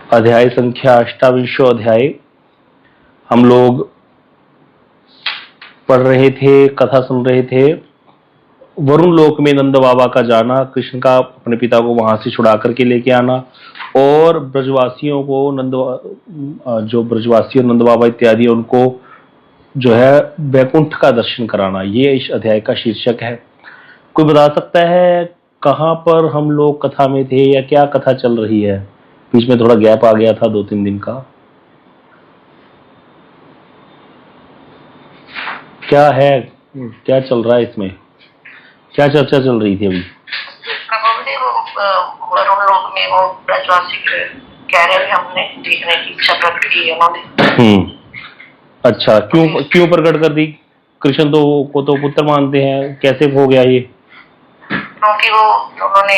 अध्याय संख्या अष्टाविंशो अध्याय हम लोग पढ़ रहे थे, कथा सुन रहे थे। वरुण लोक में नंद बाबा का जाना, कृष्ण का अपने पिता को वहां से छुड़ा करके लेके आना और ब्रजवासियों को जो ब्रजवासी और नंद बाबा इत्यादि उनको जो है वैकुंठ का दर्शन कराना, ये इस अध्याय का शीर्षक है। कोई बता सकता है कहाँ पर हम लोग कथा में थे या क्या कथा चल रही है? बीच में थोड़ा गैप आ गया था 2-3 दिन का। क्या है, क्या चल रहा है इसमें, क्या चर्चा चल रही थी अभी? वरुण लोक में वो ब्रजवासी कह रहे थे, हमने देखने की इच्छा प्रकट की उन्होंने। अच्छा, क्यों प्रकट कर दी? कृष्ण को तो पुत्र मानते हैं, कैसे हो गया ये? क्योंकि वो उन्होंने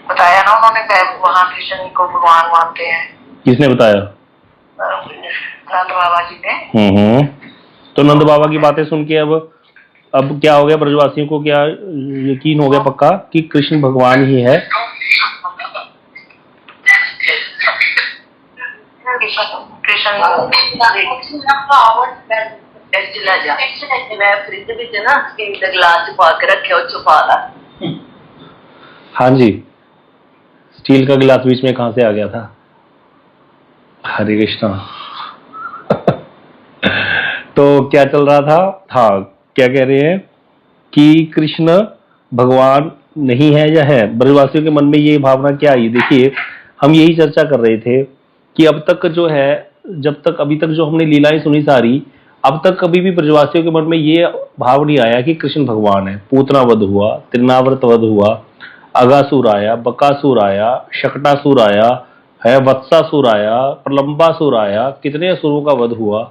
बताया ना, उन्होंने वहाँ कृष्ण को भगवान मानते हैं। किसने बताया? नंद बाबा जी ने। तो नंद बाबा की बातें सुन के अब क्या हो गया? ब्रजवासियों को क्या यकीन हो गया पक्का कि कृष्ण भगवान ही है? हाँ जी, स्टील का गिलास बीच में कहां से आ गया था? हरे कृष्णा। तो क्या चल रहा था? हाँ, क्या कह रहे हैं कि कृष्ण भगवान नहीं है या है? ब्रजवासियों के मन में ये भावना क्या आई? देखिए, हम यही चर्चा कर रहे थे कि अब तक जो है, जब तक अभी तक जो हमने लीलाएं सुनी सारी, अब तक कभी भी ब्रजवासियों के मन में ये भाव नहीं आया कि कृष्ण भगवान है। पूतना वध हुआ, त्रिनाव्रत वध हुआ, अगासुर आया, बकासुर आया, शकटासुर आया है, वत्सासुर आया, प्रलंबासुर आया, कितने असुरों का वध हुआ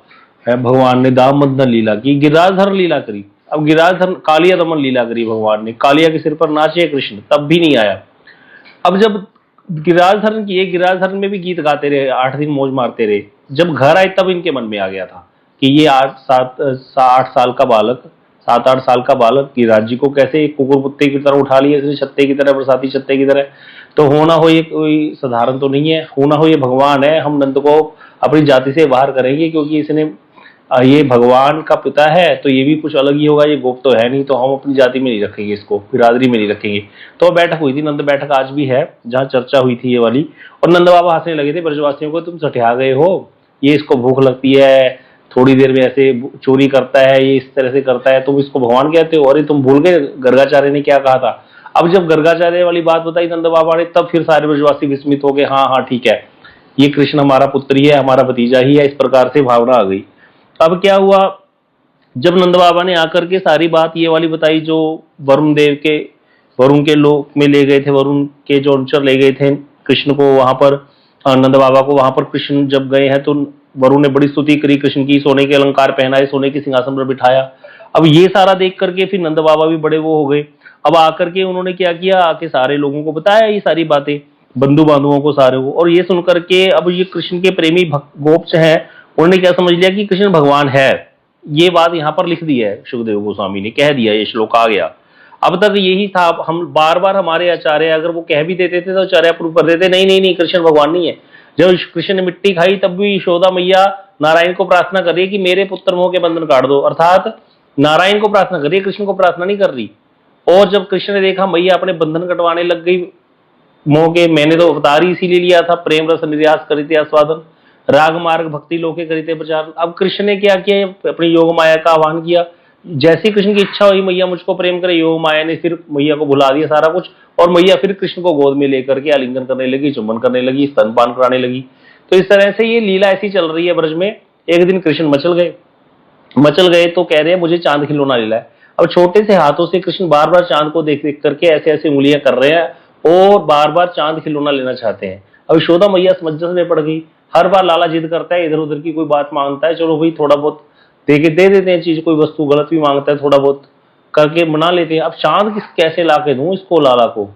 है। भगवान ने दामोदर लीला की, गिरिराजधर लीला करी। अब गिरिराजधर कालिया दमन लीला करी भगवान ने, कालिया के सिर पर नाचे कृष्ण, तब भी नहीं आया। अब जब गिरिराजधरण किए, गिरिराजधरण में भी गीत गाते रहे, 8 दिन मौज मारते रहे। जब घर आए तब इनके मन में आ गया था कि ये 8 साल का बालक, 7-8 साल का बालक गिरिराज जी को कैसे कुकुर कुत्ते की तरह उठा लिया, छत्ते की तरह, बरसाती छत्ते की तरह। तो होना हो ये कोई साधारण तो नहीं है, होना हो ये भगवान है। हम नंद को अपनी जाति से बाहर करेंगे क्योंकि इसने ये भगवान का पिता है, तो ये भी कुछ अलग ही होगा, ये गोप तो है नहीं, तो हम अपनी जाति में नहीं रखेंगे, इसको बिरादरी में नहीं रखेंगे। तो बैठक हुई थी, नंद बैठक आज भी है, जहाँ चर्चा हुई थी ये वाली। और नंद बाबा हंसने लगे थे ब्रजवासियों को, तुम सठिया गए हो, ये इसको भूख लगती है, थोड़ी देर में ऐसे चोरी करता है, ये इस तरह से करता है, तुम इसको भगवान कहते हो? अरे तुम भूल गए गर्गाचार्य ने क्या कहा था? अब जब गर्गाचार्य वाली बात बताई नंद बाबा ने, तब फिर सारे ब्रजवासी विस्मित हो गए। हाँ हाँ ठीक है, ये कृष्ण हमारा पुत्र ही है, हमारा भतीजा ही है, इस प्रकार से भावना आ गई। अब क्या हुआ, जब नंद बाबा ने आकर के सारी बात ये वाली बताई, जो वरुण के लोक में ले गए थे, वरुण के जो अनुचर ले गए थे कृष्ण को वहां पर, नंद बाबा को वहां पर कृष्ण जब गए हैं तो वरुण ने बड़ी स्तुति करी कृष्ण की, सोने के अलंकार पहनाए, सोने के सिंहासन पर बिठाया। अब ये सारा देख करके फिर नंद बाबा भी बड़े वो हो गए। अब आकर के उन्होंने क्या किया, आके सारे लोगों को बताया ये सारी बातें, बंधु बांधुओं को, सारे को। और ये सुनकर के अब ये कृष्ण के प्रेमी गोप्स हैं, उन्होंने क्या समझ लिया कि कृष्ण भगवान है। ये बात यहाँ पर लिख दी है, सुखदेव गोस्वामी ने कह दिया, ये श्लोक आ गया। अब तक यही था, हम बार बार हमारे आचार्य अगर वो कह भी देते थे तो आचार्य प्रूव कर देते, नहीं नहीं नहीं, कृष्ण भगवान नहीं है। जब कृष्ण ने मिट्टी खाई तब भी यशोदा मैया नारायण को प्रार्थना कर रही है कि मेरे पुत्र मोह के बंधन काट दो, अर्थात नारायण को प्रार्थना कर रही है, कृष्ण को प्रार्थना नहीं कर रही। और जब कृष्ण ने देखा मैया अपने बंधन कटवाने लग गई मोह के, मैंने तो अवतार ही इसीलिए लिया था, प्रेम रस निर्यास करिते आस्वादन, राग मार्ग भक्ति लोके करिते प्रचार। अब कृष्ण ने क्या किया, अपनी योग माया का आह्वान किया। जैसी कृष्ण की इच्छा हुई मैया मुझको प्रेम करे, योग माया ने फिर मैया को भुला दिया सारा कुछ, और मैया फिर कृष्ण को गोद में लेकर के आलिंगन करने लगी, चुम्बन करने लगी, स्तनपान कराने लगी। तो इस तरह से ये लीला ऐसी चल रही है ब्रज में। एक दिन कृष्ण मचल गए तो कह रहे हैं मुझे चांद खिलौना लीला है। अब छोटे से हाथों से कृष्ण बार बार चांद को देख देख करके ऐसे ऐसे उंगलियां कर रहे हैं और बार बार चांद खिलौना लेना चाहते हैं। अब यशोदा मैया समंजस में पड़ गई, हर बार लाला जिद करता है, इधर उधर की कोई बात मांगता है, चलो भाई थोड़ा बहुत दे देते हैं चीज, कोई वस्तु गलत भी मांगता है थोड़ा बहुत करके मना लेते हैं। अब चांद कैसे ला के दूं इसको, लाला को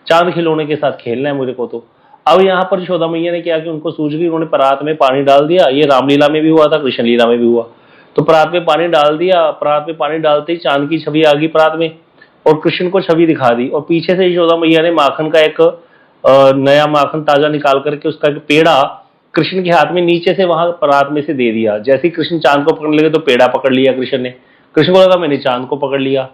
चांद खिलौने के साथ खेलना है मुझे को। तो अब यहाँ पर यशोदा मैया ने क्या कि उनको सूझ गई, उन्होंने परात में पानी डाल दिया। ये रामलीला में भी हुआ था, कृष्ण लीला में भी हुआ। तो परात में पानी डाल दिया, परात में पानी डालते ही चांद की छवि आ गई परात में, और कृष्ण को छवि दिखा दी। और पीछे से यशोदा मैया ने माखन का एक नया माखन ताजा निकाल करके उसका एक पेड़ा कृष्ण के हाथ में नीचे से वहां परात में से दे दिया। जैसे ही कृष्ण चांद को पकड़ने लगे तो पेड़ा पकड़ लिया कृष्ण ने। कृष्ण को लगा मैंने चांद को पकड़ लिया,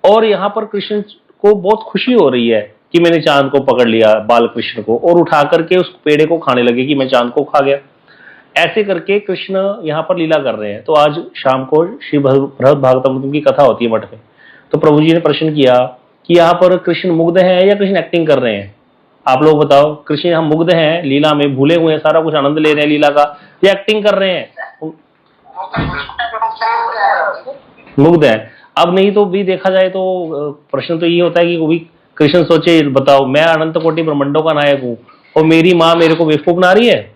और यहाँ पर कृष्ण को बहुत खुशी हो रही है कि मैंने चांद को पकड़ लिया, बाल कृष्ण को, और उठा करके उस पेड़े को खाने लगे कि मैं चांद को खा गया। ऐसे करके कृष्ण यहाँ पर लीला कर रहे हैं। तो आज शाम को श्री बृहद भागवतम की कथा होती है मठ में। तो प्रभु जी ने प्रश्न किया कि यहाँ पर कृष्ण मुग्ध है या कृष्ण एक्टिंग कर रहे हैं? आप लोग बताओ, कृष्ण हम मुग्ध हैं, लीला में भूले हुए हैं, सारा कुछ आनंद ले रहे हैं लीला का, या एक्टिंग कर रहे हैं? मुग्ध है। अब नहीं तो भी देखा जाए तो प्रश्न तो ये होता है कि कभी कृष्ण सोचे, बताओ मैं अनंत कोटि ब्रह्मांडों का नायक हूं और मेरी माँ मेरे को बेवकूफ बना रही है?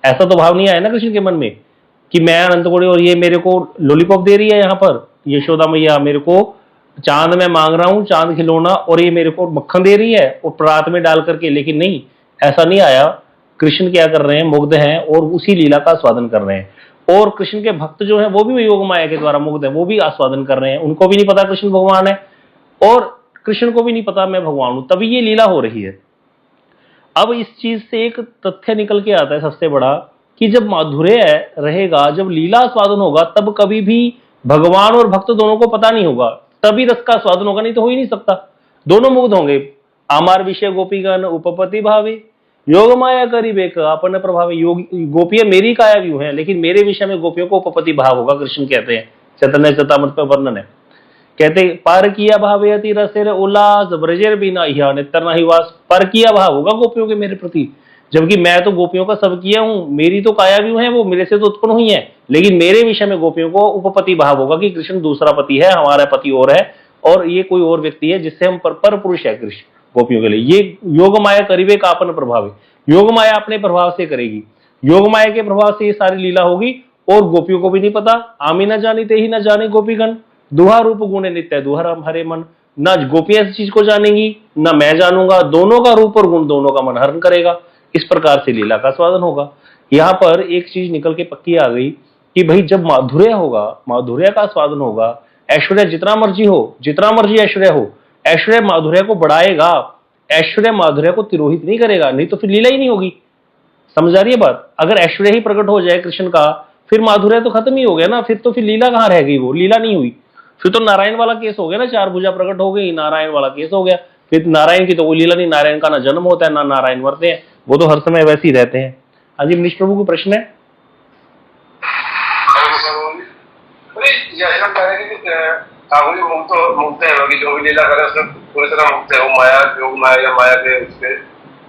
ऐसा तो भाव नहीं आया ना कृष्ण के मन में कि मैं अनंत कोटि और ये मेरे को लॉलीपॉप दे रही है। यहाँ पर यशोदा मैया मेरे को चांद में मांग रहा हूं, चांद खिलौना, और ये मेरे को मक्खन दे रही है और परात में डाल करके। लेकिन नहीं, ऐसा नहीं आया। कृष्ण क्या कर रहे हैं? मुग्ध हैं और उसी लीला का आस्वादन कर रहे हैं। और कृष्ण के भक्त जो हैं वो भी योग माया के द्वारा मुग्ध हैं, वो भी आस्वादन कर रहे हैं। उनको भी नहीं पता कृष्ण भगवान है और कृष्ण को भी नहीं पता मैं भगवान हूं, तभी ये लीला हो रही है। अब इस चीज से एक तथ्य निकल के आता है सबसे बड़ा, कि जब माधुर्य रहेगा, जब लीला स्वादन होगा, तब कभी भी भगवान और भक्त दोनों को पता नहीं होगा, तभी रस का स्वादन होगा, नहीं तो हो ही नहीं सकता। दोनों मुग्ध होंगे। आमार विषय गोपीगण उपपति भावे, योग माया करीबे अपन प्रभावे। योग गोपियां मेरी काया व्यू है, लेकिन मेरे विषय में गोपियों को उपपति भाव होगा, कृष्ण कहते हैं। चैतन्य चेतामृत पर वर्णन है। कहते पर किया भावे अति रसेर उल्लास ब्रजेर बिना हिया नेत्र नहीं वास। पर किया भाव होगा गोपियों के मेरे प्रति, जबकि मैं तो गोपियों का सब किया हूं, मेरी तो काया व्यू है, वो मेरे से तो उत्पन्न हुई है, लेकिन मेरे विषय में गोपियों को उपपति भाव होगा कि कृष्ण दूसरा पति है, हमारा पति और है, और ये कोई और व्यक्ति है जिससे हम पर पुरुष है कृष्ण गोपियों के लिए। ये योग माया करीबे का अपन प्रभाव है। योग माया अपने प्रभाव से करेगी, योग माया के प्रभाव से ये सारी लीला होगी, और गोपियों को भी नहीं पता। आमी न जानी ते ही न जाने गोपीगण, दुहा रूप गुण नित्य दुहर हरे मन। ना गोपियां इस चीज को जानेंगी, ना मैं जानूंगा, दोनों का रूप और गुण दोनों का मन हरण करेगा। इस प्रकार से लीला का स्वादन होगा। यहाँ पर एक चीज निकल के पक्की आ गई कि भाई जब माधुर्य होगा, माधुर्य का स्वादन होगा, ऐश्वर्य जितना मर्जी हो, जितना मर्जी ऐश्वर्य हो, ऐश्वर्य माधुर्य को बढ़ाएगा, ऐश्वर्य माधुर्य को तिरोहित नहीं करेगा, नहीं तो फिर लीला ही नहीं होगी। समझ आ रही है बात? अगर ऐश्वर्य ही प्रकट हो जाए कृष्ण का, फिर माधुर्य तो खत्म ही हो गया ना, फिर तो फिर लीला कहाँ रह गई? वो लीला नहीं हुई, फिर तो नारायण वाला केस हो गया ना, चार भुजा प्रकट हो गई, नारायण वाला केस हो गया। फिर नारायण की तो कोई लीला नहीं, नारायण का ना जन्म होता है ना नारायण मरते हैं, वो तो हर समय वैसे ही रहते हैं। हाँ जी, मनीष प्रभु को प्रश्न है। ठाकुर जी मुक्त है, जो भी लीला करे उसमें पूरी तरह मुक्त है, वो माया योग माया या माया के उसके।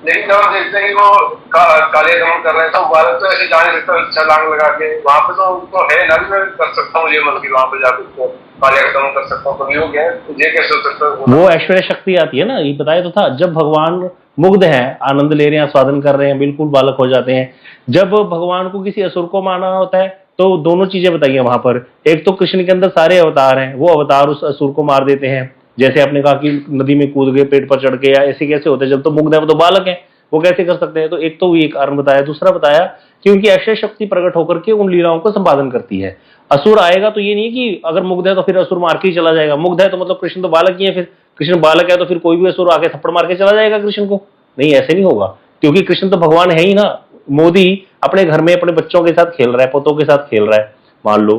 लेकिन जब हम देखते हैं कि वो काले गमन कर रहे हैं, तो भारत तो ऐसे जाने सकता है छलांग लगा के, वहां पे तो उनको है ना, मैं कर सकता हूँ ये मन की, वहां पे जाकर उसको काले गमन कर सकता हूँ, तो योग है, ये कैसे हो सकता है? वो ऐश्वर्य शक्ति आती है ना, ये बताया तो था। जब भगवान मुग्ध हैं, आनंद ले रहे हैं, स्वादन कर रहे हैं, बिल्कुल बालक हो जाते हैं। जब भगवान को किसी असुर को मारना होता है तो दोनों चीजें बताइए वहां पर। एक तो कृष्ण के अंदर सारे अवतार हैं, वो अवतार उस असुर को मार देते हैं। जैसे आपने कहा कि नदी में कूद गए, पेट पर चढ़ के, या ऐसे कैसे होते हैं? जब तो मुग्ध है, वो तो बालक है, वो कैसे कर सकते हैं? तो एक तो ये कारण बताया। दूसरा बताया कि उनकी ऐश्वर्य शक्ति प्रकट होकर के उन लीलाओं को संपादन करती है। असुर आएगा तो ये नहीं कि अगर मुग्ध है तो फिर असुर मार के ही चला जाएगा। मुग्ध है तो मतलब कृष्ण तो बालक ही है, फिर कृष्ण बालक है तो फिर कोई भी असुर आके थप्पड़ मार के चला जाएगा कृष्ण को? नहीं, ऐसे नहीं होगा, क्योंकि कृष्ण तो भगवान है ही ना। मोदी अपने घर में अपने बच्चों के साथ खेल रहा है, पोतों के साथ खेल रहा है, मान लो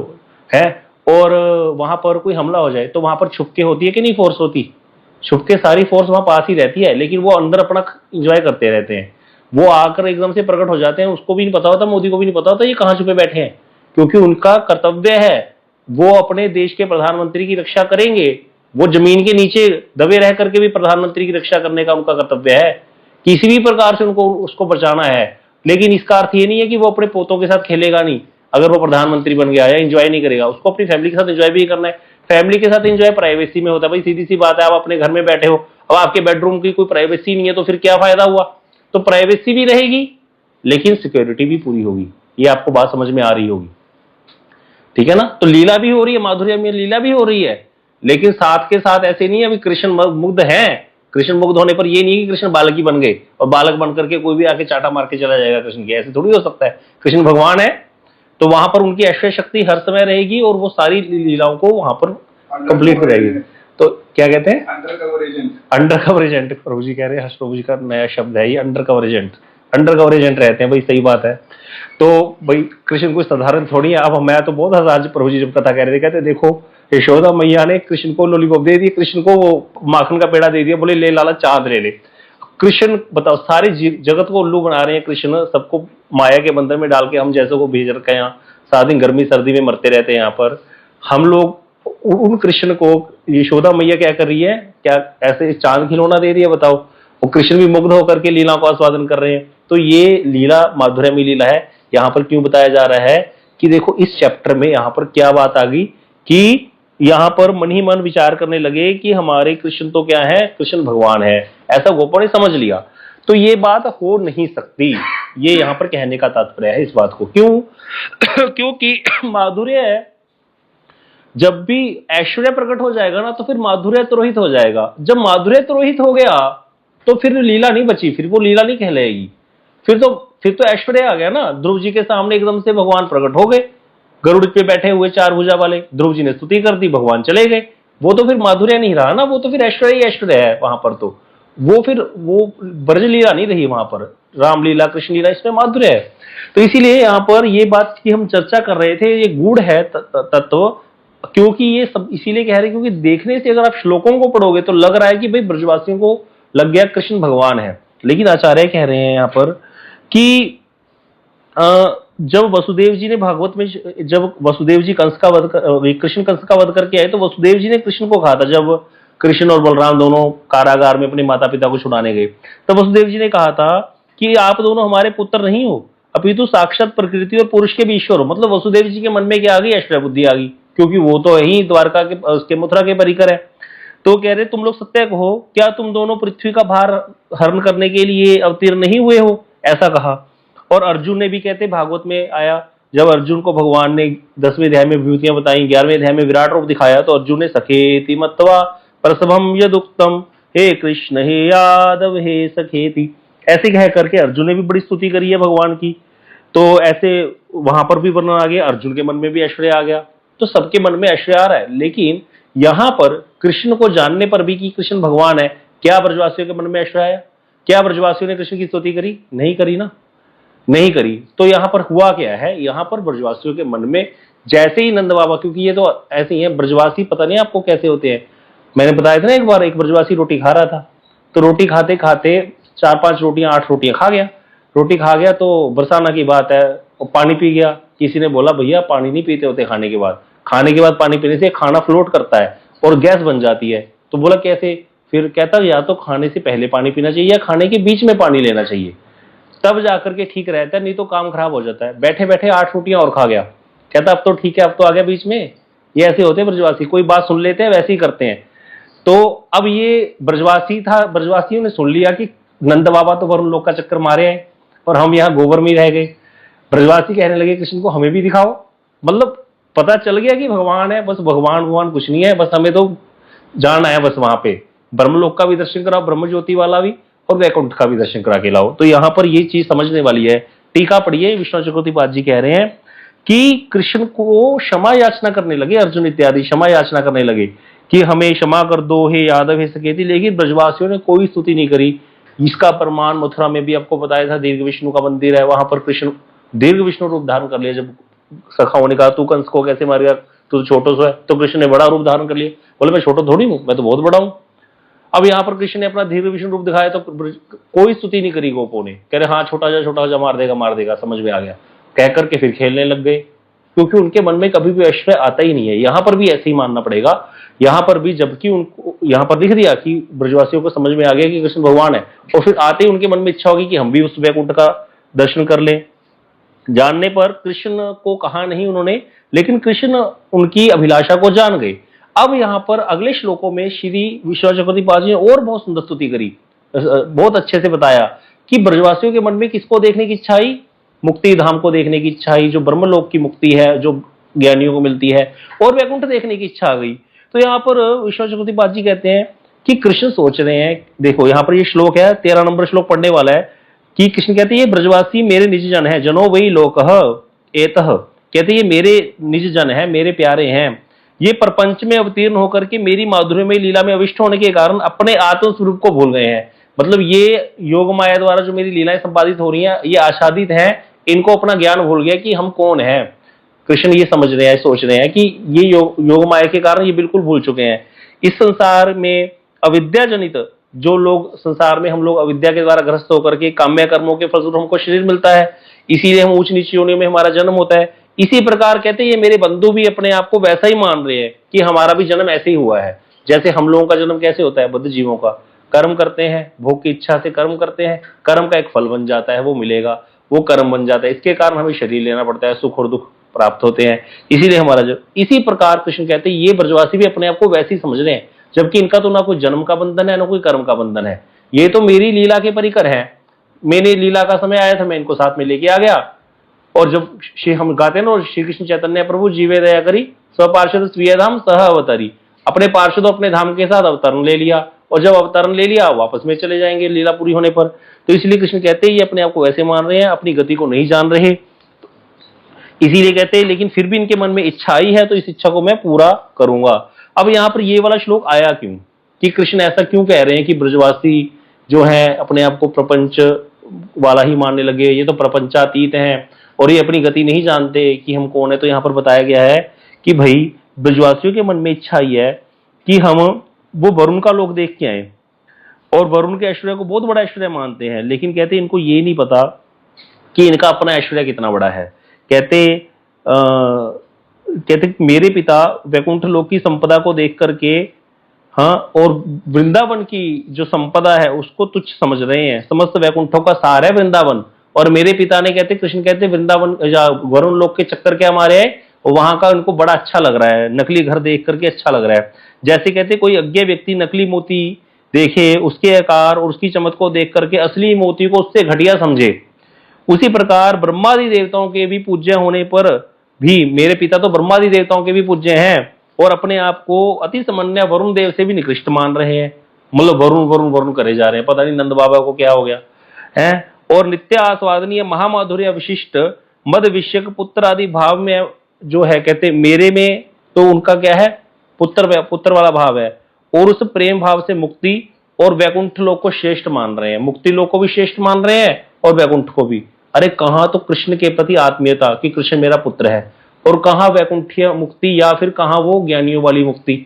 है, और वहां पर कोई हमला हो जाए तो वहां पर छुपके होती है कि नहीं फोर्स होती? छुपके सारी फोर्स वहां पास ही रहती है, लेकिन वो अंदर अपना इंजॉय करते रहते हैं। वो आकर एकदम से प्रकट हो जाते हैं, उसको भी नहीं पता होता, मोदी को भी नहीं पता होता ये कहाँ छुपे बैठे हैं, क्योंकि उनका कर्तव्य है, वो अपने देश के प्रधानमंत्री की रक्षा करेंगे। वो जमीन के नीचे दबे रह करके भी प्रधानमंत्री की रक्षा करने का उनका कर्तव्य है, किसी भी प्रकार से उनको उसको बचाना है। लेकिन इसका अर्थ ये नहीं है कि वो अपने पोतों के साथ खेलेगा नहीं। अगर वो प्रधानमंत्री बन गया या एंजॉय नहीं करेगा, उसको अपनी फैमिली के साथ एंजॉय भी करना है। फैमिली के साथ एंजॉय प्राइवेसी में होता है भाई, सीधी सी बात है। आप अपने घर में बैठे हो, अब आपके बेडरूम की कोई प्राइवेसी नहीं है, तो फिर क्या फायदा हुआ? तो प्राइवेसी भी रहेगी लेकिन सिक्योरिटी भी पूरी होगी। ये आपको बात समझ में आ रही होगी, ठीक है ना? तो लीला भी हो रही है, माधुर्य में लीला भी हो रही है, लेकिन साथ के साथ ऐसे नहीं है अभी कृष्ण मुग्ध है। कृष्ण मुग्ध होने पर ये नहीं कि कृष्ण बालक ही बन गए और बालक बन करके कोई भी आके चाटा मार के चला जाएगा कृष्ण की, ऐसे थोड़ी हो सकता है। कृष्ण भगवान है तो वहां पर उनकी ऐश्वर्य शक्ति हर समय रहेगी और वो सारी लीलाओं को वहां पर कंप्लीट रहेगी। तो क्या कहते हैं? Undercover agent. Undercover agent, Prabhu ji कह रहे हैं, हर्ष प्रभु जी का नया शब्द है ये, under cover agent. Undercover agent रहते हैं भाई, सही बात है। तो भाई कृष्ण कोई साधारण थोड़ी है। अब मैं तो बहुत हंसा आज प्रभु जी जब कथा कह रहे थे, कहते देखो यशोदा मैया ने कृष्ण को लॉलीपॉप दे दी, कृष्ण को वो माखन का पेड़ा दे दिया, बोले ले लाला चांद ले ले। कृष्ण बताओ, सारे जगत को उल्लू बना रहे हैं कृष्ण, सबको माया के बंधन में डाल के हम जैसे को भेज रखे हैं यहाँ, सारा दिन गर्मी सर्दी में मरते रहते हैं यहाँ पर हम लोग। उन कृष्ण को यशोदा मैया क्या कर रही है? क्या ऐसे चांद खिलौना दे दिया बताओ? वो कृष्ण भी मुग्ध होकर के लीला को आस्वादन कर रहे हैं। तो ये लीला माधुर्यमयी लीला है। यहाँ पर क्यों बताया जा रहा है कि देखो इस चैप्टर में यहाँ पर क्या बात आ गई कि यहाँ पर मन ही मन विचार करने लगे कि हमारे कृष्ण तो क्या है, कृष्ण भगवान है, ऐसा गोपों ने समझ लिया। तो ये बात हो नहीं सकती, ये यहाँ पर कहने का तात्पर्य है इस बात को। क्यों? क्योंकि माधुर्य है, जब भी ऐश्वर्य प्रकट हो जाएगा ना तो फिर माधुर्य तिरोहित हो जाएगा। जब माधुर्य तिरोहित हो गया तो फिर लीला नहीं बची, फिर वो लीला नहीं कहलाएगी। फिर तो ऐश्वर्य आ गया ना। ध्रुव जी के सामने एकदम से भगवान प्रकट हो गए, गरुड़ पे बैठे हुए चार भुजा वाले, ध्रुव जी ने स्तुति कर दी, भगवान चले गए। वो तो फिर माधुर्य नहीं रहा ना, वो तो फिर ऐश्वर्य ही ऐश्वर्य है वहां पर। तो वो ब्रज लीला नहीं रही वहां पर, रामलीला कृष्ण लीला, इसमें माधुर्य है। तो इसीलिए यहाँ पर ये बात की हम चर्चा कर रहे थे, ये गूढ़ है तत्व। क्योंकि ये सब इसीलिए कह रहे हैं क्योंकि देखने से अगर आप श्लोकों को पढ़ोगे तो लग रहा है कि भाई ब्रजवासियों को लग गया कृष्ण भगवान है। लेकिन आचार्य कह रहे हैं यहाँ पर कि जब वसुदेव जी ने भागवत में, जब वसुदेव जी कंस का वध कृष्ण कंस का वध करके आए तो वसुदेव जी ने कृष्ण को कहा था, जब कृष्ण और बलराम दोनों कारागार में अपने माता पिता को छुड़ाने गए, तब वसुदेव जी ने कहा था कि आप दोनों हमारे पुत्र नहीं हो, अपितु साक्षात प्रकृति और पुरुष के भी ईश्वर हो। मतलब वसुदेव जी के मन में क्या आ गई? ऐश्वर्य बुद्धि आ गई, क्योंकि वो तो यही द्वारका के उसके मथुरा के परिकर है। तो कह रहे तुम लोग सत्य कहो, क्या तुम दोनों पृथ्वी का भार हरण करने के लिए अवतीर्ण नहीं हुए हो? ऐसा कहा। और अर्जुन ने भी, कहते भागवत में आया, जब अर्जुन को भगवान ने 10वें अध्याय में विभूतियां बताई, 11वें अध्याय में विराट रूप दिखाया, तो अर्जुन ने सखेति मत्वा प्रसभम यदुक्तम, हे कृष्ण हे यादव हे सखेति, ऐसे कह करके अर्जुन ने भी बड़ी स्तुति करी है भगवान की। तो ऐसे वहां पर भी वर्णन आ गया, अर्जुन के मन में भी ऐश्वर्य आ गया। तो सबके मन में ऐश्वर्य आ रहा है। लेकिन यहां पर कृष्ण को जानने पर भी कि कृष्ण भगवान है, क्या ब्रजवासियों के मन में ऐश्वर्य आया? क्या ब्रजवासियों ने कृष्ण की स्तुति करी? नहीं करी ना, नहीं करी। तो यहां पर हुआ क्या है? यहां पर ब्रजवासियों के मन में जैसे ही नंद बाबा, क्योंकि ये तो ऐसे ही है ब्रजवासी, पता नहीं आपको कैसे होते हैं। मैंने बताया था ना, एक बार एक ब्रजवासी रोटी खा रहा था, तो रोटी खाते खाते 4-5 रोटियां 8 रोटियां खा गया। रोटी खा गया तो बरसाना की बात है, और पानी पी गया। किसी ने बोला भैया पानी नहीं पीते होते खाने के बाद, खाने के बाद पानी पीने से खाना फ्लोट करता है और गैस बन जाती है। तो बोला कैसे? फिर कहता या तो खाने से पहले पानी पीना चाहिए या खाने के बीच में पानी लेना चाहिए, तब जाकर के ठीक रहता है, नहीं तो काम खराब हो जाता है। बैठे बैठे 8 रोटियां और खा गया, कहता अब तो ठीक है, अब तो आ गया बीच में। ये ऐसे होते हैं ब्रजवासी, कोई बात सुन लेते हैं वैसे ही करते हैं। तो अब ये ब्रजवासी था, ब्रजवासियों ने सुन लिया कि नंद बाबा तो वरुण लोक का चक्कर मारे हैं और हम यहाँ गोबर में रह गए। ब्रजवासी कहने लगे कृष्ण को हमें भी दिखाओ। मतलब पता चल गया कि भगवान है, बस भगवान कुछ नहीं है, बस हमें तो जाना है, बस वहां पे ब्रह्मलोक का भी दर्शन कराओ, ब्रह्म ज्योति वाला भी, और वैकुंठ का भी दर्शन करा के लाओ। तो यहाँ पर ये चीज समझने वाली है। टीका पढ़िए, विष्णु चक्रवर्ती जी कह रहे हैं कि कृष्ण को क्षमा याचना करने लगे, अर्जुन इत्यादि क्षमा याचना करने लगे कि हमें क्षमा कर दो हे यादव हे सकेती। लेकिन ब्रजवासियों ने कोई स्तुति नहीं करी। इसका प्रमाण मथुरा में भी आपको बताया था, दीर्घ विष्णु का मंदिर है, वहां पर कृष्ण दीर्घ विष्णु रूप धारण कर लिया। जब सखाओं ने कहा तू कंस को कैसे मारेगा, तू तो छोटो सो है, तो कृष्ण ने बड़ा रूप धारण कर लिया। बोले मैं छोटो थोड़ी हूं, मैं तो बहुत बड़ा हूं। अब यहाँ पर कृष्ण ने अपना दीर्घ विष्णु रूप दिखाया तो कोई स्तुति नहीं करी गोपों ने, कह रहे हाँ छोटा जा मार देगा, समझ में आ गया, कह करके फिर खेलने लग गए, क्योंकि उनके मन में कभी भी ऐश्वर्य आता ही नहीं है। यहाँ पर भी ऐसे ही मानना पड़ेगा। यहाँ पर भी जबकि उनको यहाँ पर लिख दिया कि ब्रजवासियों को समझ में आ गया कि कृष्ण भगवान है, और फिर आते ही उनके मन में इच्छा होगी कि हम भी उस वैकुंठ का दर्शन कर लें। जानने पर कृष्ण को कहा नहीं उन्होंने, लेकिन कृष्ण उनकी अभिलाषा को जान गए। अब यहाँ पर अगले श्लोकों में श्री विष्णु चक्रवर्ती ने और बहुत सुंदर स्तुति करी, बहुत अच्छे से बताया कि ब्रजवासियों के मन में किसको देखने की इच्छा आई? मुक्ति धाम को देखने की इच्छा आई, जो ब्रह्मलोक की मुक्ति है, जो ज्ञानियों को मिलती है, और वैकुंठ देखने की इच्छा आ गई। तो यहाँ पर विष्णु चक्रवर्ती जी कहते हैं कि कृष्ण सोच रहे हैं, देखो यहाँ पर ये श्लोक है, 13 नंबर श्लोक पढ़ने वाला है, कि कृष्ण कहते हैं ये ब्रजवासी मेरे निज जन है, जनो वही लोक एतः, कहते ये मेरे निज जन है, मेरे प्यारे हैं, ये प्रपंच में अवतीर्ण होकर के मेरी माधुर्यमय लीला में अविष्ट होने के कारण अपने आत्म स्वरूप को भूल गए हैं। मतलब ये योग माया द्वारा जो मेरी लीलाएं संपादित हो रही हैं, ये आच्छादित हैं, इनको अपना ज्ञान भूल गया कि हम कौन हैं। कृष्ण ये समझ रहे हैं, सोच रहे हैं कि ये योग माया के कारण ये बिल्कुल भूल चुके हैं। इस संसार में अविद्या जनित जो लोग, संसार में हम लोग अविद्या के द्वारा ग्रस्त होकर के काम्य कर्मों के फलस्वरूप हमको शरीर मिलता है, इसीलिए हम ऊंच नीच योनियों में हमारा जन्म होता है। इसी प्रकार कहते हैं ये मेरे बंधु भी अपने आप को वैसा ही मान रहे हैं कि हमारा भी जन्म ऐसे ही हुआ है। जैसे हम लोगों का जन्म कैसे होता है, बुद्ध जीवों का, कर्म करते हैं, भोग की इच्छा से कर्म करते हैं, कर्म का एक फल बन जाता है, वो मिलेगा, वो कर्म बन जाता है, इसके कारण हमें शरीर लेना पड़ता है, सुख और दुख प्राप्त होते हैं, इसीलिए हमारा जो। इसी प्रकार कृष्ण कहते हैं ये ब्रजवासी भी अपने आप को वैसे ही समझ रहे हैं, जबकि इनका तो ना कोई जन्म का बंधन है ना कोई कर्म का बंधन है। ये तो मेरी लीला के परिकर है, मैंने लीला का समय आया था, मैं इनको साथ में लेके आ गया। और जब श्री हम गाते हैं ना, श्री कृष्ण चैतन्य प्रभु जीवे दया करी स्वपार्षद स्वीय धाम सह अवतरी, अपने पार्षदों अपने धाम के साथ अवतरण ले लिया, और जब अवतरण ले लिया वापस में चले जाएंगे लीला पूरी होने पर। तो इसलिए कृष्ण कहते हैं ये अपने आप को वैसे मान रहे हैं, अपनी गति को नहीं जान रहे, इसीलिए कहते हैं लेकिन फिर भी इनके मन में इच्छा आई है तो इस इच्छा को मैं पूरा करूंगा। अब यहाँ पर ये वाला श्लोक आया क्यों, कि कृष्ण ऐसा क्यों कह रहे हैं कि ब्रजवासी जो है अपने आप को प्रपंच वाला ही मानने लगे, ये तो प्रपंचातीत हैं और ये अपनी गति नहीं जानते कि हम कौन है। तो यहाँ पर बताया गया है कि भाई ब्रजवासियों के मन में इच्छा ही है कि हम वो वरुण का लोक देख के आए, और वरुण के ऐश्वर्य को बहुत बड़ा ऐश्वर्य मानते हैं, लेकिन कहते इनको ये नहीं पता कि इनका अपना ऐश्वर्य कितना बड़ा है। कहते मेरे पिता वैकुंठ लोक की संपदा को देख करके, हाँ, और वृंदावन की जो संपदा है उसको तुच्छ समझ रहे हैं, समस्त वैकुंठों का सार है वृंदावन। और मेरे पिता ने, कहते कृष्ण कहते वृंदावन या वरुण लोक के चक्कर क्या मारे हैं, वहां का उनको बड़ा अच्छा लग रहा है, नकली घर देख करके अच्छा लग रहा है। जैसे कहते कोई अज्ञ व्यक्ति नकली मोती देखे, उसके आकार और उसकी चमक को देख करके असली मोती को उससे घटिया समझे, उसी प्रकार ब्रह्मादि देवताओं के भी पूज्य होने पर भी मेरे पिता तो ब्रह्मादि देवताओं के भी पूज्य हैं और अपने आप को अति समन्वय वरुण देव से भी निकृष्ट मान रहे हैं। मतलब वरुण वरुण वरुण करे जा रहे हैं, पता नहीं नंद बाबा को क्या हो गया है। और नित्य आस्वादनीय महामाधुर्य विशिष्ट मद विषयक पुत्र आदि भाव में जो है, कहते मेरे में तो उनका क्या है, पुत्र वाला भाव है, और उस प्रेम भाव से मुक्ति और वैकुंठ लोक को श्रेष्ठ मान रहे हैं, मुक्ति लोक को भी श्रेष्ठ मान रहे हैं और वैकुंठ को भी। अरे कहाँ तो कृष्ण के प्रति आत्मीयता कि कृष्ण मेरा पुत्र है, और कहाँ वैकुंठीय मुक्ति या फिर कहाँ वो ज्ञानियों वाली मुक्ति,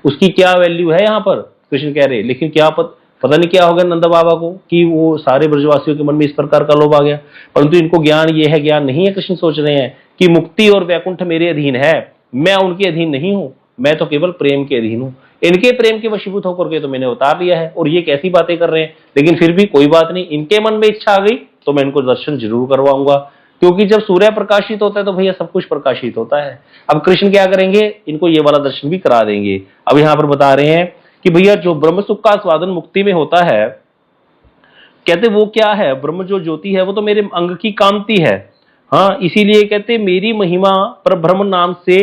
उसकी क्या वैल्यू है यहाँ पर कृष्ण कह रहे। लेकिन क्या पता नहीं क्या हो गया नंद बाबा को कि वो सारे ब्रजवासियों के मन में इस प्रकार का लोभ आ गया, परंतु इनको ज्ञान ये है, ज्ञान नहीं है। कृष्ण सोच रहे हैं कि मुक्ति और वैकुंठ मेरे अधीन है, मैं उनके अधीन नहीं हूं, मैं तो केवल प्रेम के अधीन हूं, इनके प्रेम के वशीभूत होकर के तो मैंने उतार लिया है। और ये कैसी बातें कर रहे हैं, लेकिन फिर भी कोई बात नहीं, इनके मन में इच्छा आ गई तो मैं इनको दर्शन जरूर करवाऊंगा, क्योंकि जब सूर्य प्रकाशित होता है तो भैया सब कुछ प्रकाशित होता है। अब कृष्ण क्या करेंगे, इनको ये वाला दर्शन भी करा देंगे। अब यहाँ पर बता रहे हैं कि भैया जो ब्रह्म सुख का स्वादन मुक्ति में होता है, कहते वो क्या है, ब्रह्म जो ज्योति है वो तो मेरे अंग की कांति है। हाँ, इसीलिए कहते मेरी महिमा परब्रह्म नाम से,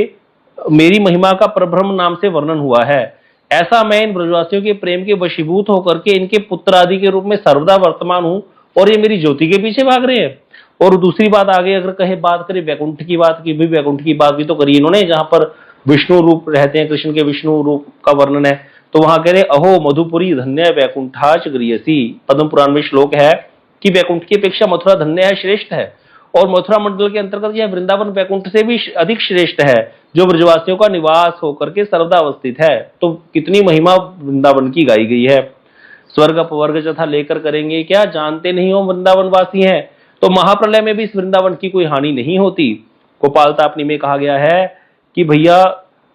मेरी महिमा का परब्रह्म नाम से वर्णन हुआ है। ऐसा मैं इन ब्रजवासियों के प्रेम के वशीभूत होकर के इनके पुत्र आदि के रूप में सर्वदा वर्तमान हूं, और ये मेरी ज्योति के पीछे भाग रहे हैं। और दूसरी बात आगे अगर कहे, बात करें वैकुंठ की बात की, भी वैकुंठ की बात भी तो करी इन्होंने, जहां पर विष्णु रूप रहते हैं, कृष्ण के विष्णु रूप का वर्णन है। तो वहां कह रहे अहो मधुपुरी धन्य वैकुंठाच गृहसी, पद्म पुराण में श्लोक है कि वैकुंठ की अपेक्षा मथुरा धन्य है, श्रेष्ठ है। और मथुरा मंडल के अंतर्गत यह वृंदावन वैकुंठ से भी अधिक श्रेष्ठ है, जो ब्रजवासियों का निवास होकर के सर्वदा अवस्थित है। तो कितनी महिमा वृंदावन की गाई गई है। स्वर्ग अपवर्ग जथा लेकर करेंगे क्या, जानते नहीं हो वृंदावन वासी हैं। तो महाप्रलय में भी इस वृंदावन की कोई हानि नहीं होती। गोपाल तापनी में कहा गया है कि भैया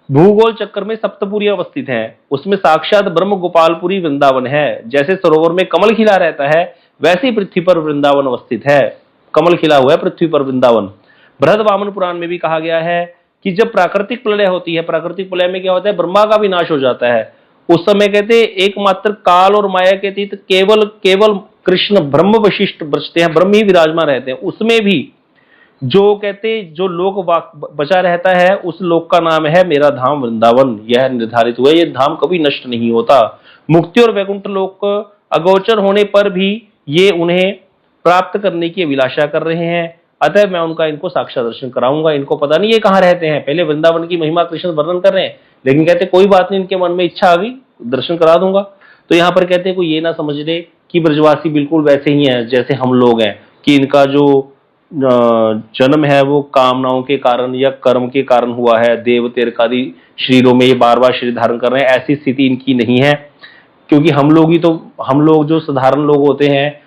भूगोल चक्कर में सप्तपुरी अवस्थित है, उसमें साक्षात ब्रह्म गोपालपुरी वृंदावन है। जैसे सरोवर में कमल खिला रहता है, वैसे पृथ्वी पर वृंदावन अवस्थित है, कमल खिला हुआ है पृथ्वी पर वृंदावन। बृहद वामन पुराण में भी कहा गया है कि जब प्राकृतिक प्रलय होती है, प्राकृतिक प्रलय में क्या होता है, ब्रह्मा का विनाश हो जाता है, उस समय कहते एकमात्र काल और माया के अतीत केवल कृष्ण ब्रह्म वशिष्ठ बचते हैं, ब्रह्म ही विराजमान रहते हैं। उसमें भी जो कहते जो लोक बचा रहता है, उस लोक का नाम है मेरा धाम वृंदावन। यह निर्धारित हुआ, यह धाम कभी नष्ट नहीं होता। मुक्ति और वैकुंठ लोक अगोचर होने पर भी ये उन्हें प्राप्त करने की अभिलाषा कर रहे हैं। अतः मैं उनका इनको साक्षात दर्शन कराऊंगा। इनको पता नहीं ये कहाँ रहते हैं, पहले वृंदावन की महिमा कृष्ण वर्णन कर रहे हैं, लेकिन कहते कोई बात नहीं, इनके मन में इच्छा आ गई दर्शन करा दूंगा। तो यहाँ पर कहते हैं कोई ये ना समझ ले कि ब्रजवासी बिल्कुल वैसे ही हैं जैसे हम लोग हैं, कि इनका जो जन्म है वो कामनाओं के कारण या कर्म के कारण हुआ है, देवतेर आदि शरीरों में ये बार बार शरीर धारण कर रहे हैं, ऐसी स्थिति इनकी नहीं है। क्योंकि हम लोग जो साधारण लोग होते हैं,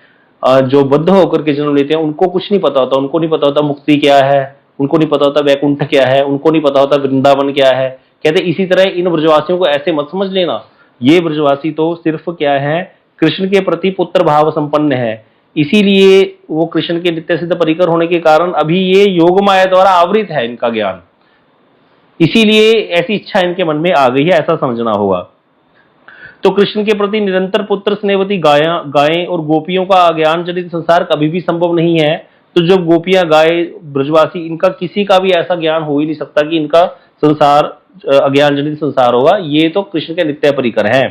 जो बद्ध होकर के जन्म लेते हैं, उनको कुछ नहीं पता होता, उनको नहीं पता होता मुक्ति क्या है, उनको नहीं पता होता वैकुंठ क्या है, उनको नहीं पता होता वृंदावन क्या है। कहते इसी तरह इन ब्रजवासियों को ऐसे मत समझ लेना, ये ब्रजवासी तो सिर्फ क्या है, कृष्ण के प्रति पुत्र भाव संपन्न है, इसीलिए वो कृष्ण के नित्य सिद्ध परिकर होने के कारण अभी ये योग माया द्वारा आवृत है इनका ज्ञान, इसीलिए ऐसी इच्छा इनके मन में आ गई है, ऐसा समझना होगा। तो कृष्ण के प्रति निरंतर पुत्र स्नेहवती गायें और गोपियों का अज्ञान जनित संसार कभी भी संभव नहीं है। तो जब गोपियां, गाय, ब्रजवासी, इनका किसी का भी ऐसा ज्ञान हो ही नहीं सकता कि इनका संसार अज्ञान जनित संसार होगा, ये तो कृष्ण के नित्य परिकर हैं।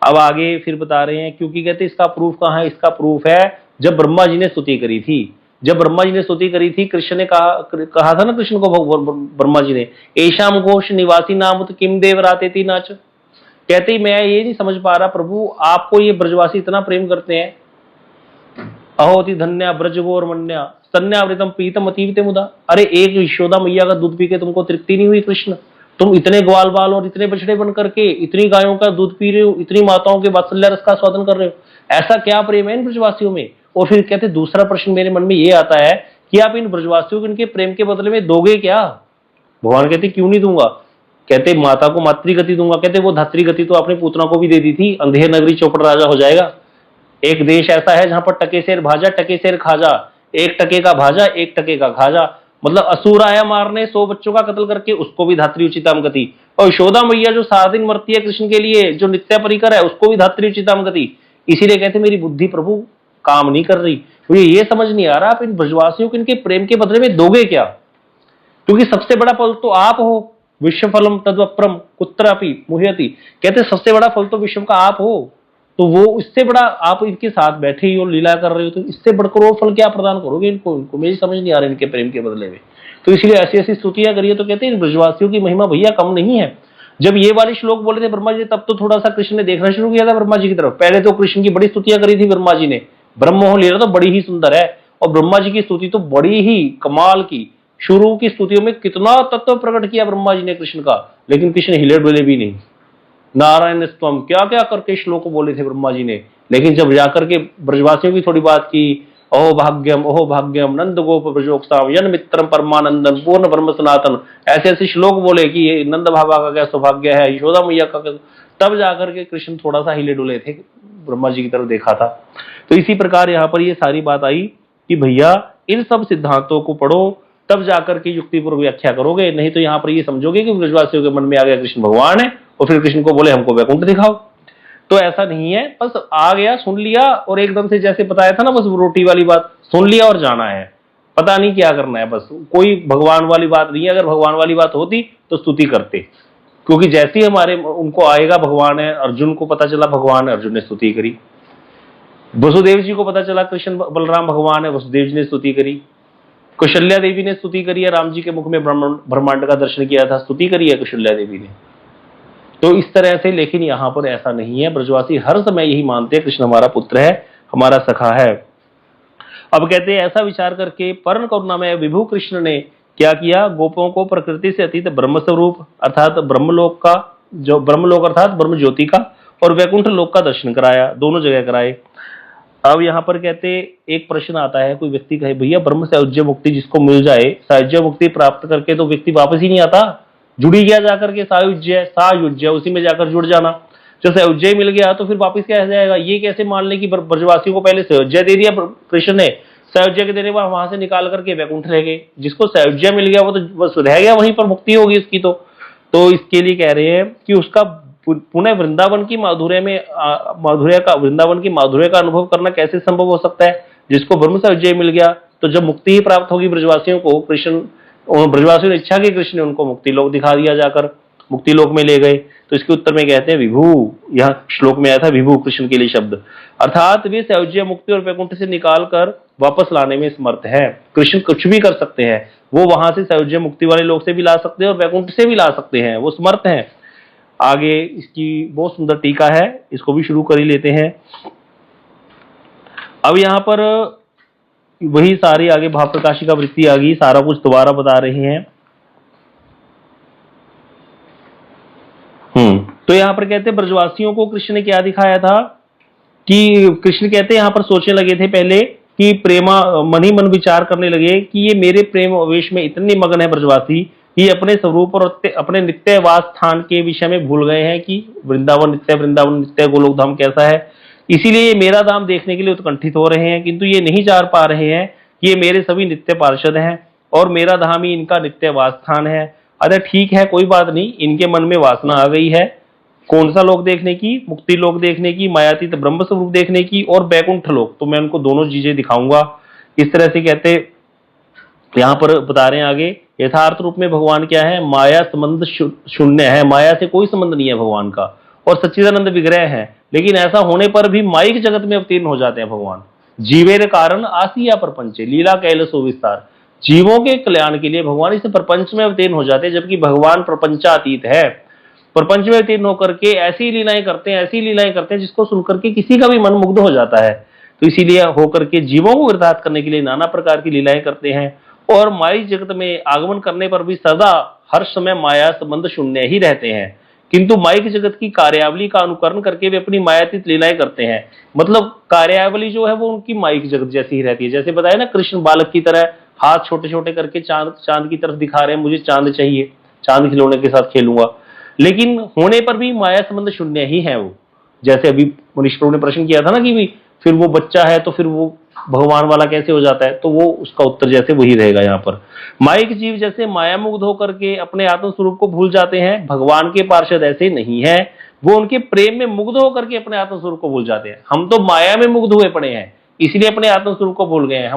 अब आगे फिर बता रहे हैं, क्योंकि कहते इसका प्रूफ कहाँ है, इसका प्रूफ है जब ब्रह्मा जी ने स्तुति करी थी। जब ब्रह्मा जी ने स्तुति करी थी, कृष्ण ने कहा था ना कृष्ण को, ब्रह्मा जी ने, ऐशाम घोष निवासी नाम तो किम देव राते थी नाच। कहते ही मैं ये नहीं समझ पा रहा प्रभु, आपको ये ब्रजवासी इतना प्रेम करते हैं, अहोति धन्या ब्रजगोर मन्या स्तन्यावृतम पीतम अतीवते मुदा। अरे एक यशोदा मैया का दूध पी के तुमको तृप्ति नहीं हुई कृष्ण? तुम इतने ग्वाल बाल और इतने बछड़े बन करके इतनी गायों का दूध पी रहे हो, इतनी माताओं के वात्सल्य रस का स्वादन कर रहे हो, ऐसा क्या प्रेम है इन ब्रजवासियों में? और फिर कहते दूसरा प्रश्न मेरे मन में ये आता है कि आप इन ब्रजवासियों को इनके प्रेम के बदले में दोगे क्या? भगवान कहते क्यों नहीं दूंगा। कहते माता को मातृगति दूंगा, कहते वो धात्री गति तो आपने पूतना को भी दे दी थी, अंधेर नगरी चौपड़ राजा हो जाएगा। एक देश ऐसा है जहां पर टके शेर भाजा टके शेर खाजा, एक टके का भाजा एक टके का खाजा, मतलब असुर आया मारने 100 बच्चों का कत्ल करके, उसको भी धात्री उचिताम गति। और यशोदा मैया जो सारा दिन मरती है कृष्ण के लिए, जो नित्य परिकर है, उसको भी धात्री उचिताम गति। इसीलिए कहते मेरी बुद्धि प्रभु काम नहीं कर रही। मुझे ये समझ नहीं आ रहा आप इन ब्रजवासियों को इनके प्रेम के बदले में दोगे क्या? क्योंकि सबसे बड़ा फल तो आप हो, विश्व फलम तद्वप्रम कुत्रापि मुह्यति। कहते सबसे बड़ा फल तो विश्व का आप हो, तो वो इससे बड़ा आप इनके साथ बैठे ही और लीला कर रहे हो, तो इससे बढ़कर और फल क्या प्रदान करोगे इनको मेरी समझ नहीं आ रहा इनके प्रेम के बदले में। तो इसलिए ऐसी ऐसी स्तुतियां करिए। तो कहते हैं ब्रजवासियों की महिमा भैया कम नहीं है। जब ये वाले श्लोक बोले थे ब्रह्मा जी, तब तो थोड़ा सा कृष्ण ने देखना शुरू किया था ब्रह्मा जी की तरफ। पहले तो कृष्ण की बड़ी स्तुतियां करी थी ब्रह्मा जी ने, ब्रह्मोहन लीला तो बड़ी ही सुंदर है, और ब्रह्मा जी की स्तुति तो बड़ी ही कमाल की। शुरू की स्तुतियों में कितना तत्व प्रकट किया ब्रह्मा जी ने कृष्ण का, लेकिन कृष्ण हिले डुले भी नहीं। नारायण स्तवम क्या क्या करके श्लोक बोले थे ब्रह्मा जी ने, लेकिन जब जाकर के ब्रजवासियों की थोड़ी बात की, ओह भाग्यम नंद गोप ब्रजोक्साम यन मित्रम परमानंदन पूर्ण ब्रह्म सनातन, ऐसे ऐसे श्लोक बोले कि ये नंद बाबा का क्या सौभाग्य है, यशोदा मैया का, तब जाकर के कृष्ण थोड़ा सा हिले डुले थे, ब्रह्मा जी की तरफ देखा था। तो इसी प्रकार यहाँ पर ये सारी बात आई कि भैया इन सब सिद्धांतों को पढ़ो, तब जाकर के युक्तिपूर्वक व्याख्या करोगे, नहीं तो यहाँ पर ये समझोगे कि ब्रजवासियों के मन में आ गया कृष्ण भगवान है, और फिर कृष्ण को बोले हमको वैकुंठ दिखाओ। तो ऐसा नहीं है, बस आ गया सुन लिया और एकदम से जैसे बताया था ना, बस रोटी वाली बात सुन लिया और जाना है, पता नहीं क्या करना है, बस कोई भगवान वाली बात नहीं है। अगर भगवान वाली बात होती तो स्तुति करते, क्योंकि जैसे ही हमारे उनको आएगा भगवान है, अर्जुन को पता चला भगवान है, अर्जुन ने स्तुति करी। वसुदेव जी को पता चला कृष्ण बलराम भगवान है, वसुदेव जी ने स्तुति करी। कौशल्या देवी ने स्तुति करी है, राम जी के मुख में ब्रह्मांड का दर्शन किया था, स्तुति करी है कौशल्या देवी ने। तो इस तरह से, लेकिन यहाँ पर ऐसा नहीं है। ब्रजवासी हर समय यही मानते हैं कृष्ण हमारा पुत्र है, हमारा सखा है। अब कहते हैं ऐसा विचार करके परम करुणा में विभु कृष्ण ने क्या किया, गोपों को प्रकृति से अतीत ब्रह्म स्वरूप अर्थात ब्रह्मलोक का, जो ब्रह्मलोक अर्थात ब्रह्म ज्योति का, और वैकुंठ लोक का दर्शन कराया, दोनों जगह कराए। अब यहाँ पर कहते एक प्रश्न आता है, कोई व्यक्ति कहे भैया ब्रह्म सायुज्य मुक्ति जिसको मिल जाए, सायुज्य मुक्ति प्राप्त करके तो व्यक्ति वापस ही नहीं आता, जुड़ी गया जाकर के सायुज्य उसी में जाकर जुड़ जाना। जो सायुज्य मिल गया तो फिर वापस क्या जाएगा? ये कैसे मान ले कि ब्रजवासियों को पहले सायुज्य दे दिया कृष्ण ने, सायुज्य के देने बाद वहां से निकाल करके वैकुंठ रह गए। जिसको सायुज्य मिल गया वो तो बस रह गया, वहीं पर मुक्ति होगी उसकी। तो इसके लिए कह रहे हैं कि उसका पुनः वृंदावन की वृंदावन की माधुर्य का अनुभव करना कैसे संभव हो सकता है? जिसको ब्रह्म सायुज्य मिल गया, तो जब मुक्ति ही प्राप्त होगी ब्रजवासियों को, कृष्ण ब्रजवासियों ने इच्छा की कृष्ण ने उनको मुक्ति लोक दिखा दिया जाकर, मुक्ति लोक में ले गए। तो इसके उत्तर में कहते हैं विभू, यह श्लोक में आया था विभू कृष्ण के लिए शब्द, अर्थात वे सायुज्य मुक्ति और वैकुंठ से निकाल कर वापस लाने में समर्थ है। कृष्ण कुछ भी कर सकते हैं, वो वहां से सायुज्य मुक्ति वाले लोक से भी ला सकते हैं और वैकुंठ से भी ला सकते हैं, वो समर्थ हैं। आगे इसकी बहुत सुंदर टीका है, इसको भी शुरू कर ही लेते हैं। अब यहाँ पर वही सारी आगे भाव प्रकाशी का वृत्ति आ गई, सारा कुछ दोबारा बता रहे हैं। तो यहाँ पर कहते हैं ब्रजवासियों को कृष्ण ने क्या दिखाया था कि कृष्ण कहते हैं यहाँ पर सोचने लगे थे पहले कि प्रेमा मन ही मन विचार करने लगे कि ये मेरे प्रेम आवेश में इतने मगन है ब्रजवासी, ये अपने स्वरूप और अपने नित्य वास स्थान के विषय में भूल गए हैं कि वृंदावन नित्य गोलोक धाम कैसा है। इसीलिए ये मेरा धाम देखने के लिए उत्कंठित हो रहे हैं, किंतु ये नहीं जान पा रहे हैं कि ये मेरे सभी नित्य पार्षद हैं और मेरा धाम ही इनका नित्य वास स्थान है। अरे ठीक है, कोई बात नहीं, इनके मन में वासना आ गई है कौन सा लोक देखने की, मुक्ति लोक देखने की, मायातीत ब्रह्म स्वरूप देखने की और बैकुंठ लोक, तो मैं उनको दोनों चीजें दिखाऊंगा। इस तरह से कहते यहां पर बता रहे हैं आगे, यथार्थ रूप में भगवान क्या है, माया संबंध शून्य है, माया से कोई संबंध नहीं है भगवान का, और सच्चिदानंद विग्रह है। लेकिन ऐसा होने पर भी माइक जगत में अवतीर्ण हो जाते हैं भगवान। जीवेर कारण आसिया प्रपंचे लीला कैलसो विस्तार, जीवों के कल्याण के लिए भगवान इस प्रपंच में अवतीर्ण हो जाते हैं, जबकि भगवान प्रपंचातीत है। प्रपंच में अवतीर्ण होकर के ऐसी लीलाएं करते हैं जिसको सुनकर के किसी का भी मन मुग्ध हो जाता है। तो इसीलिए होकर के जीवों को वृद्धात करने के लिए नाना प्रकार की लीलाएं करते हैं, और माया जगत में आगमन करने पर भी सदा हर समय माया संबंध शून्य ही रहते हैं, किंतु माइक जगत की कार्यावली का अनुकरण करके वे अपनी मायातीत लीलाएं करते हैं। मतलब कार्यावली जो है वो उनकी माइक जगत जैसी ही रहती है। जैसे बताया ना, कृष्ण बालक की तरह हाथ छोटे छोटे करके चांद की तरफ दिखा रहे हैं, मुझे चांद चाहिए, चांद खिलौने के साथ खेलूंगा, लेकिन होने पर भी माया संबंध शून्य ही है वो। जैसे अभी मनीष प्रभु ने प्रश्न किया था ना कि भी फिर वो बच्चा है तो फिर वो भगवान वाला कैसे हो जाता है, तो वो उसका उत्तर जैसे वही रहेगा। यहाँ पर माइक जीव जैसे माया मुग्ध होकर के अपने आत्म स्वरूप को भूल जाते हैं, भगवान के पार्षद ऐसे नहीं है, वो उनके प्रेम में मुग्ध होकर के अपने आत्म स्वरूप को भूल जाते हैं। हम तो माया में मुग्ध हुए पड़े हैं, इसलिए अपने आत्म स्वरूप को भूल गए हैं।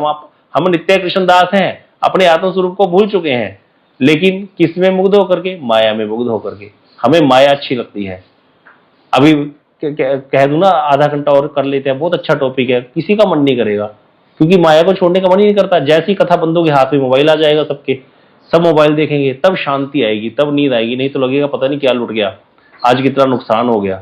हम नित्य कृष्णदास हैं, अपने आत्म स्वरूप को भूल चुके हैं, लेकिन किस में मुग्ध होकर के, माया में मुग्ध होकर के। हमें माया अच्छी लगती है। अभी कह दूं ना आधा घंटा और कर लेते हैं, बहुत अच्छा टॉपिक है, किसी का मन नहीं करेगा, क्योंकि माया को छोड़ने का मन ही नहीं करता। जैसी कथा बंदों के हाथ में मोबाइल आ जाएगा, सबके सब मोबाइल देखेंगे, तब शांति आएगी, तब नींद आएगी, नहीं तो लगेगा पता नहीं क्या लुट गया, आज कितना नुकसान हो गया।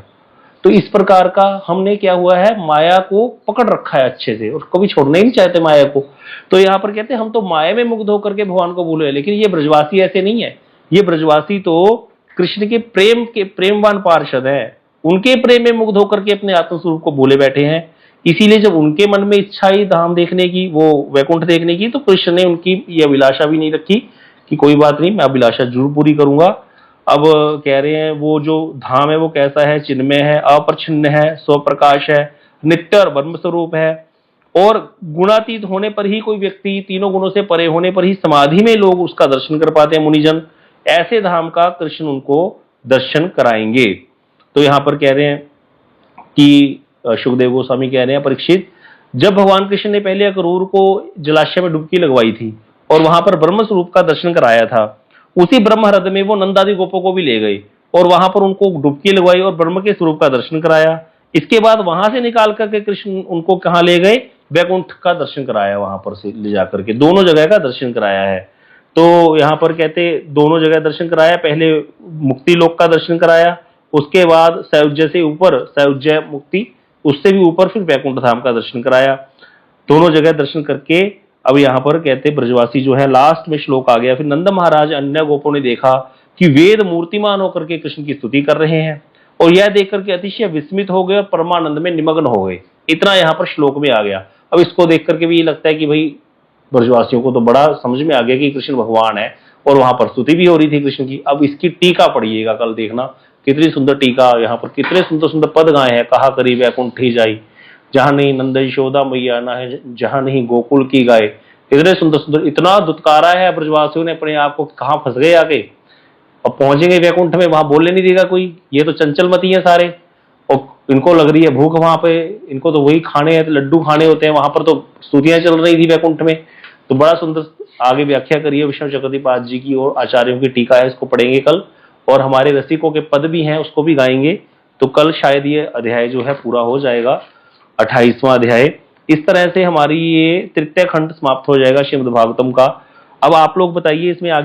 तो इस प्रकार का हमने क्या हुआ है, माया को पकड़ रखा है अच्छे से, और कभी छोड़ना ही नहीं चाहते माया को। तो यहाँ पर कहते हैं हम तो माया में मुग्ध होकर के भगवान को भूले, लेकिन ये ब्रजवासी ऐसे नहीं है। ये ब्रजवासी तो कृष्ण के प्रेमवान पार्षद है, उनके प्रेम में मुग्ध होकर के अपने आत्म स्वरूप को भूले बैठे हैं। इसीलिए जब उनके मन में इच्छा ही धाम देखने की, वो वैकुंठ देखने की, तो कृष्ण ने उनकी ये अभिलाषा भी नहीं रखी कि कोई बात नहीं, मैं अभिलाषा जरूर पूरी करूंगा। अब कह रहे हैं वो जो धाम है वो कैसा है, चिन्मय है, अप्रच्छिन्न है, स्वप्रकाश है, नित्य और ब्रह्म स्वरूप है, और गुणातीत होने पर ही कोई व्यक्ति, तीनों गुणों से परे होने पर ही समाधि में लोग उसका दर्शन कर पाते हैं मुनिजन। ऐसे धाम का कृष्ण उनको दर्शन कराएंगे। तो यहां पर कह रहे हैं कि सुखदेव गोस्वामी कह रहे हैं, परीक्षित, जब भगवान कृष्ण ने पहले अक्रूर को जलाशय में डुबकी लगवाई थी और वहां पर ब्रह्म स्वरूप का दर्शन कराया था, उसी ब्रह्म हृदय में वो नंदादि गोपों को भी ले गए और वहां पर उनको डुबकी लगवाई और ब्रह्म के स्वरूप का दर्शन कराया। इसके बाद वहां से निकाल करके कृष्ण उनको कहां ले गए, वैकुंठ का दर्शन कराया, वहां पर से ले जाकर के दोनों जगह का दर्शन कराया है। तो यहाँ पर कहते दोनों जगह दर्शन कराया, पहले मुक्ति लोक का दर्शन कराया, उसके बाद सायुज्य से ऊपर, सायुज्य मुक्ति, उससे भी ऊपर फिर वैकुंठ धाम का दर्शन कराया। दोनों जगह दर्शन करके अब यहाँ पर कहते ब्रजवासी जो है, लास्ट में श्लोक आ गया, फिर नंद महाराज अन्य गोपों ने देखा कि वेद मूर्तिमान होकर के कृष्ण की स्तुति कर रहे हैं, और यह देख करके अतिशय विस्मित हो गए और परमानंद में निमग्न हो गए। इतना यहाँ पर श्लोक में आ गया। अब इसको देख करके भी ये लगता है कि भाई ब्रजवासियों को तो बड़ा समझ में आ गया कि कृष्ण भगवान है, और वहां पर स्तुति भी हो रही थी कृष्ण की। अब इसकी टीका पढ़िएगा, कल देखना कितनी सुंदर टीका, यहाँ पर कितने सुंदर सुंदर पद गाए हैं। कहा करी वैकुंठ ही जाई, जहां नहीं नंद यशोदा मैया ना है, जहां नहीं गोकुल की गाय। इतने सुंदर सुंदर, इतना दुत्कारा है ब्रजवासियों ने अपने आप को, कहाँ फंस गए आके। अब पहुंचेंगे वैकुंठ में, वहां बोलने नहीं देगा कोई, ये तो चंचल मती है सारे, और इनको लग रही है भूख वहां पे, इनको तो वही खाने हैं, लड्डू खाने होते हैं। वहां पर तो स्तुतियां चल रही थी वैकुंठ में। तो बड़ा सुंदर आगे व्याख्या करिए विष्णु चक्रवर्ती पाद जी की, और आचार्यों की टीका है, इसको पढ़ेंगे कल। और हमारे रसिकों के पद भी हैं उसको भी गाएंगे। तो कल शायद ये अध्याय जो है पूरा हो जाएगा, 28वां अध्याय। इस तरह से हमारी ये तृतीय खंड समाप्त हो जाएगा श्रीमद् भागवतम का। अब आप लोग बताइए इसमें आगे